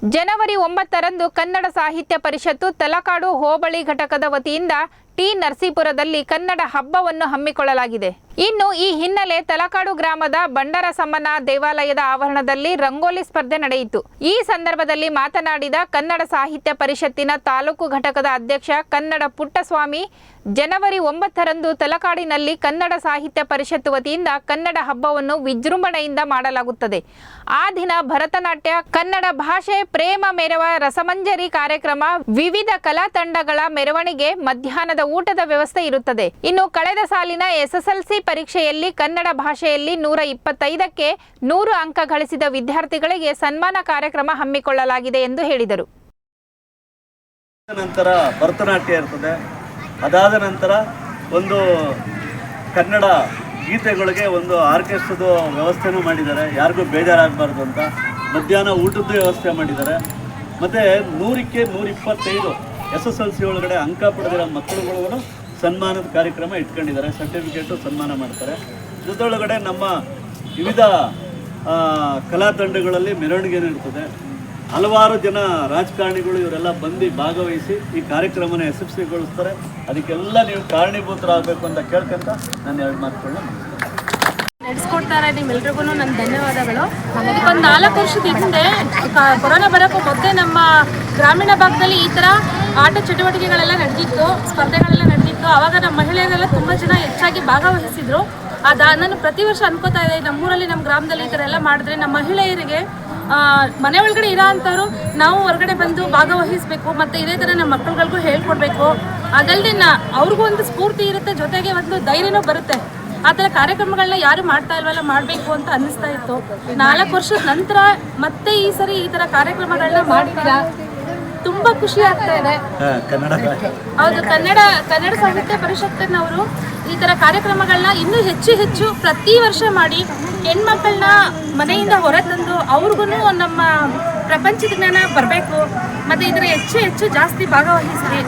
ಜನವರಿ 9ರಂದು ಕನ್ನಡ ಸಾಹಿತ್ಯ ಪರಿಷತ್ತು ತಲಕಾಡು ಹೋಬಳಿ ಘಟಕದ ವತಿಯಿಂದ ಟಿ ನರಸೀಪುರದಲ್ಲಿ ಕನ್ನಡ ಹಬ್ಬವನ್ನು ಹಮ್ಮಿಕೊಳ್ಳಲಾಗಿದೆ. ಇನ್ನು ಈ ಹಿನ್ನೆಲೆ ತಲಕಾಡು ಗ್ರಾಮದ ಬಂಡರಸಮ್ಮನ ದೇವಾಲಯದ ಆವರಣದಲ್ಲಿ ರಂಗೋಲಿ ಸ್ಪರ್ಧೆ ನಡೆಯಿತು. ಈ ಸಂದರ್ಭದಲ್ಲಿ ಮಾತನಾಡಿದ ಕನ್ನಡ ಸಾಹಿತ್ಯ ಪರಿಷತ್ತಿನ ತಾಲೂಕು ಘಟಕದ ಅಧ್ಯಕ್ಷ ಕನ್ನಡ ಪುಟ್ಟಸ್ವಾಮಿ, ಜನವರಿ 9ರಂದು ತಲಕಾಡಿನಲ್ಲಿ ಕನ್ನಡ ಸಾಹಿತ್ಯ ಪರಿಷತ್ತು ವತಿಯಿಂದ ಕನ್ನಡ ಹಬ್ಬವನ್ನು ವಿಜೃಂಭಣೆಯಿಂದ ಮಾಡಲಾಗುತ್ತದೆ. ಆ ದಿನ ಭರತನಾಟ್ಯ, ಕನ್ನಡ ಭಾಷೆ ಪ್ರೇಮ ಮೆರವ ರಸಮಂಜರಿ ಕಾರ್ಯಕ್ರಮ, ವಿವಿಧ ಕಲಾ ತಂಡಗಳ ಮೆರವಣಿಗೆ, ಮಧ್ಯಾಹ್ನದ ಊಟದ ವ್ಯವಸ್ಥೆ ಇರುತ್ತದೆ. ಇನ್ನು ಕಳೆದ ಸಾಲಿನ SSLC ಪರೀಕ್ಷೆಯಲ್ಲಿ ಕನ್ನಡ ಭಾಷೆಯಲ್ಲಿ 125ಕ್ಕೆ 100 ಅಂಕ ಗಳಿಸಿದ ವಿದ್ಯಾರ್ಥಿಗಳಿಗೆ ಸನ್ಮಾನ ಕಾರ್ಯಕ್ರಮ ಹಮ್ಮಿಕೊಳ್ಳಲಾಗಿದೆ ಎಂದು ಹೇಳಿದರು. ನಂತರ ಭರತನಾಟ್ಯ ಇರ್ತದೆ. ಅದಾದ ನಂತರ ಒಂದು ಕನ್ನಡ ಗೀತೆಗಳಿಗೆ ಒಂದು ಆರ್ಕೆಸ್ಟ್ರದ ವ್ಯವಸ್ಥೆನೂ ಮಾಡಿದ್ದಾರೆ, ಯಾರಿಗೂ ಬೇಜಾರಾಗಬಾರ್ದು ಅಂತ. ಮಧ್ಯಾಹ್ನ ಊಟದ ವ್ಯವಸ್ಥೆ ಮಾಡಿದ್ದಾರೆ. ಮತ್ತು 100ಕ್ಕೆ 125 SSLC ಒಳಗಡೆ ಅಂಕ ಪಡೆದಿರೋ ಮಕ್ಕಳುಗಳು ಸನ್ಮಾನದ ಕಾರ್ಯಕ್ರಮ ಇಟ್ಕೊಂಡಿದ್ದಾರೆ. ಸರ್ಟಿಫಿಕೇಟು ಸನ್ಮಾನ ಮಾಡ್ತಾರೆ. ಜೊತೆಯೊಳಗಡೆ ನಮ್ಮ ವಿವಿಧ ಕಲಾ ತಂಡಗಳಲ್ಲಿ ಮೆರವಣಿಗೆ ಇರ್ತದೆ. ಹಲವಾರು ಜನ ರಾಜಕಾರಣಿಗಳು ಇವರೆಲ್ಲ ಬಂದು ಭಾಗವಹಿಸಿ ಈ ಕಾರ್ಯಕ್ರಮನ ಯಶಸ್ವಿಗೊಳಿಸ್ತಾರೆ. ಅದಕ್ಕೆಲ್ಲ ನೀವು ಕಾರಣೀಭೂತರಾಗಬೇಕು ಅಂತ ಕೇಳ್ಕೊಂತ ನಾನು 2 ಮಾತುಗಳನ್ನ ನಡೆಸ್ಕೊಡ್ತಾರೆ. ನಿಮ್ಮೆಲ್ರಿಗೂ ನನ್ನ ಧನ್ಯವಾದಗಳು. ಇದಕ್ಕೊಂದು 4 ವರ್ಷದ ಹಿಂದೆ ಕೊರೋನಾ ಬರೋಕ್ಕೂ ಮೊದಲೇ ನಮ್ಮ ಗ್ರಾಮೀಣ ಭಾಗದಲ್ಲಿ ಈ ಥರ ಆಟ ಚಟುವಟಿಕೆಗಳೆಲ್ಲ ನಡೆದಿತ್ತು, ಸ್ಪರ್ಧೆಗಳೆಲ್ಲ ನಡೆದಿತ್ತು. ಆವಾಗ ನಮ್ಮ ಮಹಿಳೆಯರೆಲ್ಲ ತುಂಬ ಜನ ಹೆಚ್ಚಾಗಿ ಭಾಗವಹಿಸಿದ್ರು. ನಾನು ಪ್ರತಿ ವರ್ಷ ಅನ್ಕೋತಾ ಇದ್ದೆ, ನಮ್ಮೂರಲ್ಲಿ ನಮ್ಮ ಗ್ರಾಮದಲ್ಲಿ ಈ ಥರ ಎಲ್ಲ ಮಾಡಿದ್ರೆ ನಮ್ಮ ಮಹಿಳೆಯರಿಗೆ ಮನೆ ಒಳಗಡೆ ಇರೋ ಅಂಥವ್ರು ನಾವು ಹೊರಗಡೆ ಬಂದು ಭಾಗವಹಿಸಬೇಕು, ಮತ್ತು ಇದೇ ಥರ ನಮ್ಮ ಮಕ್ಕಳುಗಳಿಗೂ ಹೇಳ್ಕೊಡ್ಬೇಕು. ಅದಲ್ಲದೆ ಅವ್ರಿಗೂ ಒಂದು ಸ್ಫೂರ್ತಿ ಇರುತ್ತೆ, ಜೊತೆಗೆ ಒಂದು ಧೈರ್ಯನೂ ಬರುತ್ತೆ. ಆ ಥರ ಕಾರ್ಯಕ್ರಮಗಳನ್ನ ಯಾರು ಮಾಡ್ತಾ ಇಲ್ವಲ್ಲ, ಮಾಡಬೇಕು ಅಂತ ಅನ್ನಿಸ್ತಾ ಇತ್ತು. 4 ವರ್ಷದ ನಂತರ ಮತ್ತೆ ಈ ಸರಿ ಈ ಥರ ಕಾರ್ಯಕ್ರಮಗಳನ್ನ ಮಾಡಿದ್ದೀರಾ, ತುಂಬ ಖುಷಿ ಆಗ್ತಾ ಇದೆ. ಹೌದು, ಕನ್ನಡ ಸಾಹಿತ್ಯ ಪರಿಷತ್ತಿನವರು ಈ ಥರ ಕಾರ್ಯಕ್ರಮಗಳನ್ನ ಇನ್ನೂ ಹೆಚ್ಚು ಪ್ರತಿ ವರ್ಷ ಮಾಡಿ ಹೆಣ್ಮಕ್ಕಳನ್ನ ಮನೆಯಿಂದ ಹೊರತಂದು ಅವ್ರಿಗೂ ನಮ್ಮ ಪ್ರಪಂಚದ ಜ್ಞಾನ ಬರಬೇಕು, ಮತ್ತು ಇದರ ಹೆಚ್ಚು ಜಾಸ್ತಿ ಭಾಗವಹಿಸಿ